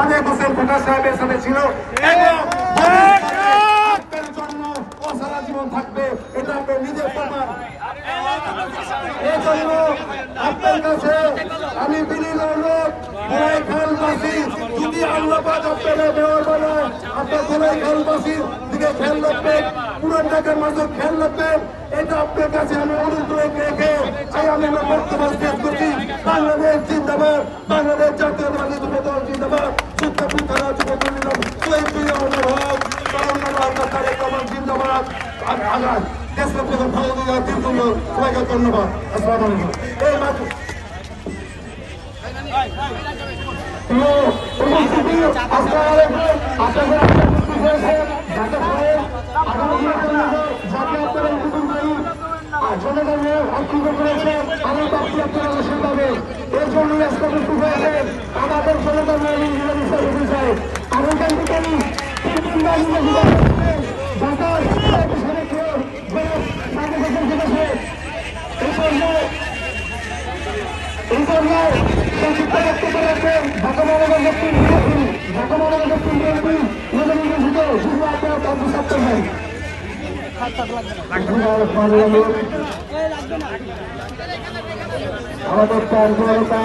সাদেক হোসেন খোকা সাহেবের সাথে ছিল এবং আপনার জন্য অসারা জীবন থাকবে, এটা আপনার নিজের প্রমাণ। এই জন্য আপনার কাছে আমি বিনীত অনুরোধ, গোলাই খালবাসী যদি আল্লাহ পাক আপনারা মেয়র বানায়, আপনার গোলাই খালবাসীর দিকে খেয়াল রাখবেন, পুরান ঢাকার মাঝে খেয়াল রাখবেন। এটা আপনার কাছে আমি অনুরোধ রেখে আমি আমার বক্তব্য শেষ করছি। বাংলাদেশ জিন্দাবাদ, বাংলাদেশ জাতীয়তাবাদী যুবদল জিন্দাবাদ, সুপ্রিম থানা যুবদল জিন্দাবাদ। দেশের প্রধান সবাইকে ধন্যবাদ। আসসালামু আলাইকুম। এই মাত্র জনগণের অক্ষুণ্ণ করেছেন, আমার প্রার্থী আপনারা অবশ্যই পাবেন। এর জন্য রাস্তা প্রস্তুত হয়েছেন আমাদের জনগণের চাই। আগামীকাল বিকালে এই জন্য সংক্ষিপ্ত বক্তব্য রাখবেন ঢাকা মহানগর দক্ষিণ ঢাকা মহানগর দক্ষিণ বিএনপি নবনির্বাচিত যুব আহ্বায়ক আব্দুল সাত্তার ভাই। আমাদের কার্যকর্তা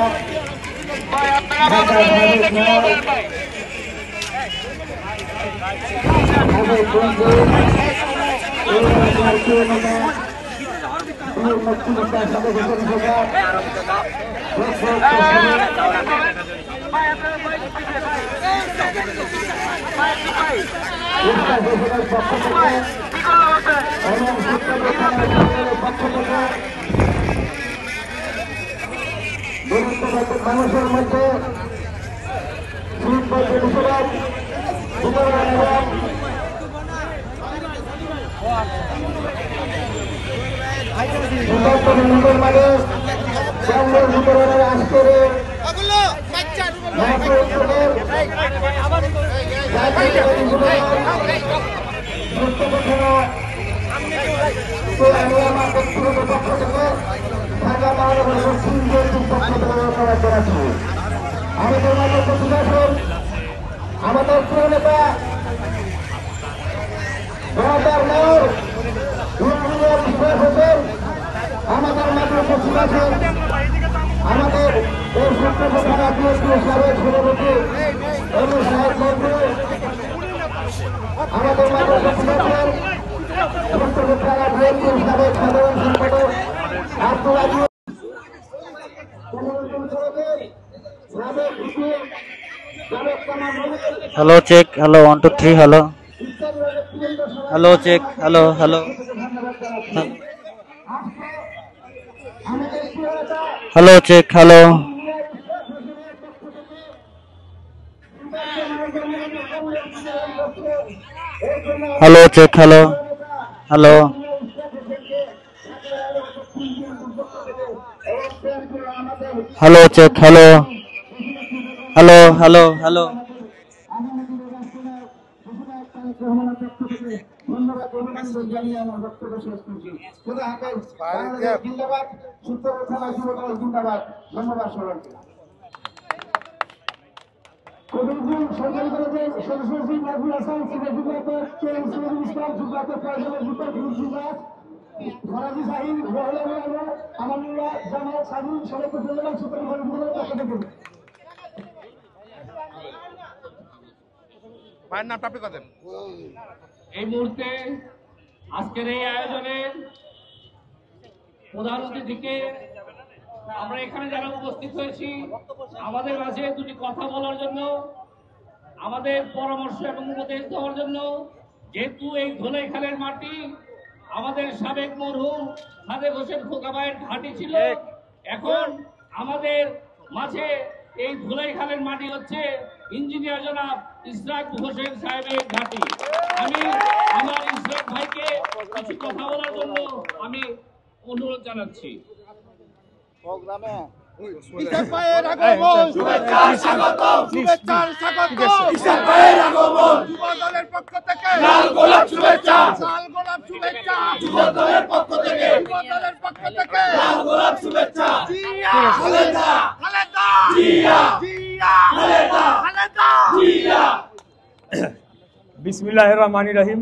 মানুষের মধ্যে বিতরণের আজকের আমার ব্যক্তিগত পক্ষ থেকে ঢাকা মহানগর দক্ষিণ বিএনপির পক্ষ থেকে ধন্যবাদ জানাচ্ছি। আমাদের মাঝে উপস্থিত আছেন আমাদের প্রিয় নেতা মেয়র ইঞ্জিনিয়ার ইসরাত হোসেন, আমাদের মাঝে উপস্থিত আছেন আমাদের এই সুপ্রিম থানা বিএনপির সাবেক সভাপতি এমএ সাহেব মন্ত্রী, আমাদের মাঝে উপস্থিত আছেন সুপ্রিম থানা বিএনপির সাবেক সাধারণ সম্পাদক Abdul Aziz. Hello check, hello 1 2 3, hello hello check, hello hello hello check, hello hello check, hello hello hello check, hello hello hello hello সরকারি কলেজের সদস্য নাজমুল হাসান, ফরাজি শাহিন, আমানুল্লাহ, জামাল, সাজুল সবাইকে ধন্যবাদ। সুপ্রিম কোর্টের পক্ষ থেকে এই মুহূর্তে আজকের এই আয়োজনে প্রধান অতিথিকে আমরা এখানে যারা উপস্থিত হয়েছি আমাদের মাঝে দুটি কথা বলার জন্য, আমাদের পরামর্শ এবং উপদেশ দেওয়ার জন্য। যেহেতু এই ধোলাইখালের মাটি আমাদের সাবেক মরহুম সাদেক হোসেন খোকা ভাইয়ের ঘাঁটি ছিল, এখন আমাদের মাঝে এই ধোলাইখালের মাটি হচ্ছে ইঞ্জিনিয়ার জনাব ইসরাত হোসেন সাহেবের ঘাঁটি। আমি আমার ইসরাত ভাইকে কিছু কথা বলার জন্য আমি অনুরোধ জানাচ্ছি। ইসরাত ভাইয়ের আগমন শুভেচ্ছা স্বাগতম, শুভেচ্ছা স্বাগতম। ইসরাত ভাইয়ের আগমন যুবদলের পক্ষ থেকে লাল গোলাপ শুভেচ্ছা, লাল গোলাপ শুভেচ্ছা যুবদলের পক্ষ থেকে, যুবদলের পক্ষ থেকে লাল গোলাপ শুভেচ্ছা। জিয়া খালেদা, খালেদা জিয়া, জিয়া খালেদা, খালেদা বিসমিল্লাহির রহমানির রহিম।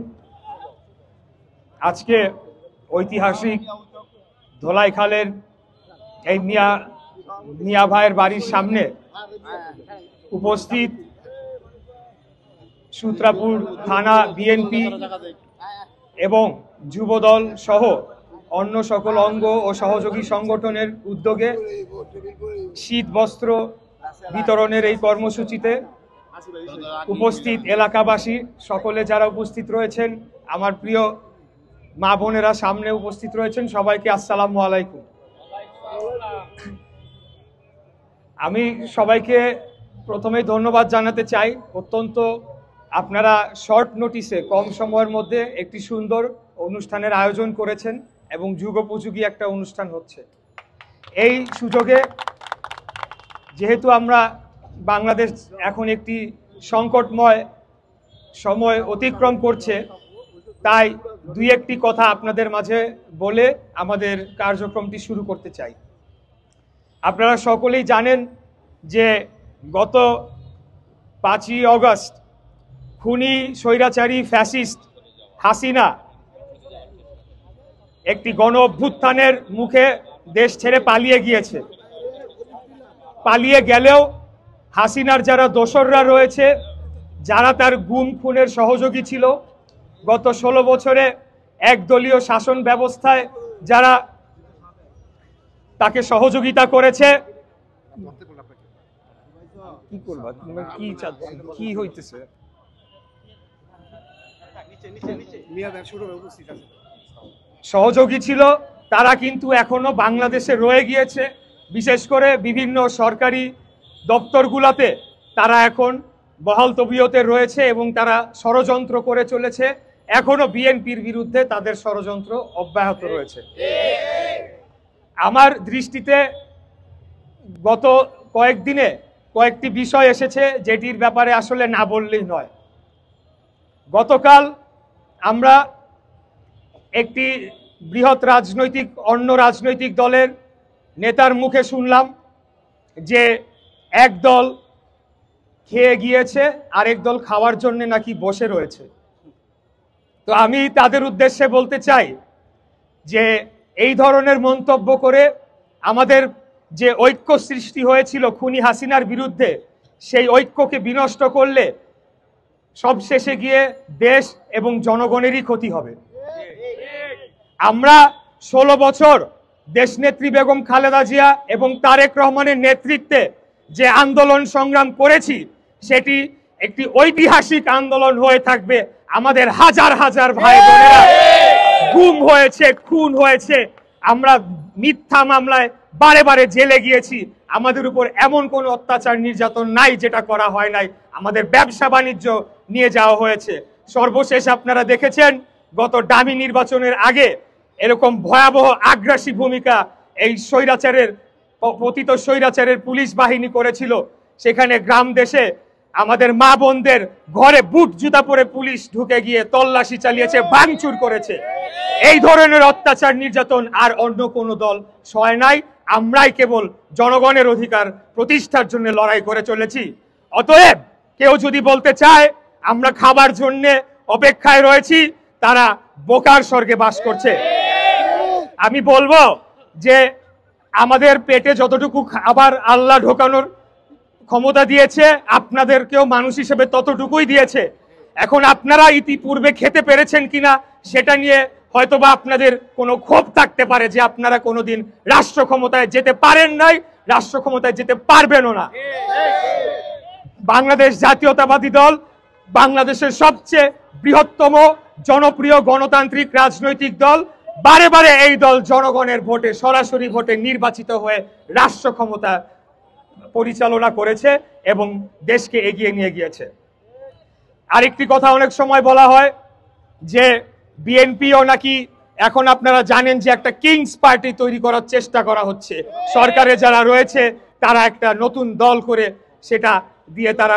আজকে ঐতিহাসিক ধোলাইখালের এই মিয়া ভাইয়ের বাড়ির সামনে উপস্থিত সূত্রাপুর থানা বিএনপি এবং যুবদল সহ অন্য সকল অঙ্গ ও সহযোগী সংগঠনের উদ্যোগে শীত বস্ত্র বিতরণের এই কর্মসূচিতে উপস্থিত এলাকাবাসী সকলে যারা উপস্থিত রয়েছেন, আমার প্রিয় মা বোনেরা সামনে উপস্থিত রয়েছেন, সবাইকে আসসালামু আলাইকুম। আমি সবাইকে প্রথমেই ধন্যবাদ জানাতে চাই। অত্যন্ত আপনারা শর্ট নোটিসে কম সময়ের মধ্যে একটি সুন্দর অনুষ্ঠানের আয়োজন করেছেন এবং যুগোপযোগী একটা অনুষ্ঠান হচ্ছে। এই সুযোগে যেহেতু আমরা বাংলাদেশ এখন একটি সংকটময় সময় অতিক্রম করছে, তাই দুই একটি কথা আপনাদের মাঝে বলে আমাদের কার্যক্রমটি শুরু করতে চাই। আপনারা সকলেই জানেন যে গত 5ই অগস্ট খুনি স্বৈরাচারী ফ্যাসিস্ট হাসিনা একটি গণ অভ্যুত্থানের মুখে দেশ ছেড়ে পালিয়ে গিয়েছে। পালিয়ে গেলেও হাসিনার যারা দোসররা রয়েছে, যারা তার গুম খুনের সহযোগী ছিল, গত 16 বছরে একদলীয় শাসন ব্যবস্থায় যারা তাকে সহযোগিতা করেছে, কি হইতেছে সহযোগী ছিল, তারা কিন্তু এখনো বাংলাদেশে রয়ে গিয়েছে। বিশেষ করে বিভিন্ন সরকারি দপ্তরগুলোতে তারা এখন বহাল তবিয়তে রয়েছে এবং তারা ষড়যন্ত্র করে চলেছে। এখনো বিএনপির বিরুদ্ধে তাদের ষড়যন্ত্র অব্যাহত রয়েছে। আমার দৃষ্টিতে গত কয়েকদিনে কয়েকটি বিষয় এসেছে যেটির ব্যাপারে আসলে না বললেই নয়। গতকাল আমরা একটি বৃহৎ অন্য রাজনৈতিক দলের নেতার মুখে শুনলাম যে এক দল খেয়ে গিয়েছে, আরেক দল খাওয়ার জন্য নাকি বসে রয়েছে। তো আমি তাদের উদ্দেশ্যে বলতে চাই যে এই ধরনের মন্তব্য করে আমাদের যে ঐক্য সৃষ্টি হয়েছিল খুনি হাসিনার বিরুদ্ধে, সেই ঐক্যকে বিনষ্ট করলে সবশেষে গিয়ে দেশ এবং জনগণেরই ক্ষতি হবে। আমরা 16 বছর দেশনেত্রী বেগম খালেদা জিয়া এবং তারেক রহমানের নেতৃত্বে যে আন্দোলন সংগ্রাম করেছি, সেটি একটি ঐতিহাসিক আন্দোলন হয়ে থাকবে। আমাদের হাজার হাজার ভাই বোনেরা গুম হয়েছে, খুন হয়েছে, আমরা মিথ্যা মামলায় বারে বারে জেলে গিয়েছি। আমাদের উপর এমন কোনো অত্যাচার নির্যাতন নাই যেটা করা হয় নাই। আমাদের ব্যবসা বাণিজ্য নিয়ে যাওয়া হয়েছে। সর্বশেষ আপনারা দেখেছেন গত ডামি নির্বাচনের আগে এরকম ভয়াবহ আগ্রাসী ভূমিকা এই পতিত স্বৈরাচারের পুলিশ বাহিনী করেছিল। সেখানে গ্রাম দেশে আমাদের মা বোনদের ঘরে বুট জুতা পরে পুলিশ ঢুকে গিয়ে তল্লাশি চালিয়েছে, ভাঙচুর করেছে। এই ধরনের অত্যাচার নির্যাতন আর অন্য কোনো দল সয় নাই। আমরাই কেবল জনগণের অধিকার প্রতিষ্ঠার জন্য লড়াই করে চলেছি। অতএব কেউ যদি বলতে চায় আমরা খাবার জন্য অপেক্ষায় রয়েছি, তারা বোকার স্বর্গে বাস করছে। আমি বলবো যে আমাদের পেটে যতটুকু খাবার আল্লাহ ঢোকানোর ক্ষমতা দিয়েছে, আপনাদেরকেও মানুষ হিসেবে ততটুকুই দিয়েছে। এখন আপনারা ইতিপূর্বে খেতে পেরেছেন কিনা সেটা নিয়ে হয়তোবা আপনাদের কোনো ক্ষোভ থাকতে পারে যে আপনারা কোনোদিন রাষ্ট্র ক্ষমতায় যেতে পারেন নাই, রাষ্ট্র ক্ষমতায় যেতে পারবেনও না। বাংলাদেশ জাতীয়তাবাদী দল বাংলাদেশের সবচেয়ে বৃহত্তম জনপ্রিয় গণতান্ত্রিক রাজনৈতিক দল। বারে বারে এই দল জনগণের ভোটে, সরাসরি ভোটে নির্বাচিত হয়ে রাষ্ট্র ক্ষমতা পরিচালনা করেছে এবং দেশকে এগিয়ে নিয়ে গিয়েছে। আরেকটি কথা অনেক সময় বলা হয় যে বিএনপিও নাকি এখন আপনারা জানেন যে একটা কিংস পার্টি তৈরি করার চেষ্টা করা হচ্ছে। সরকারে যারা রয়েছে তারা একটা নতুন দল করে সেটা দিয়ে তারা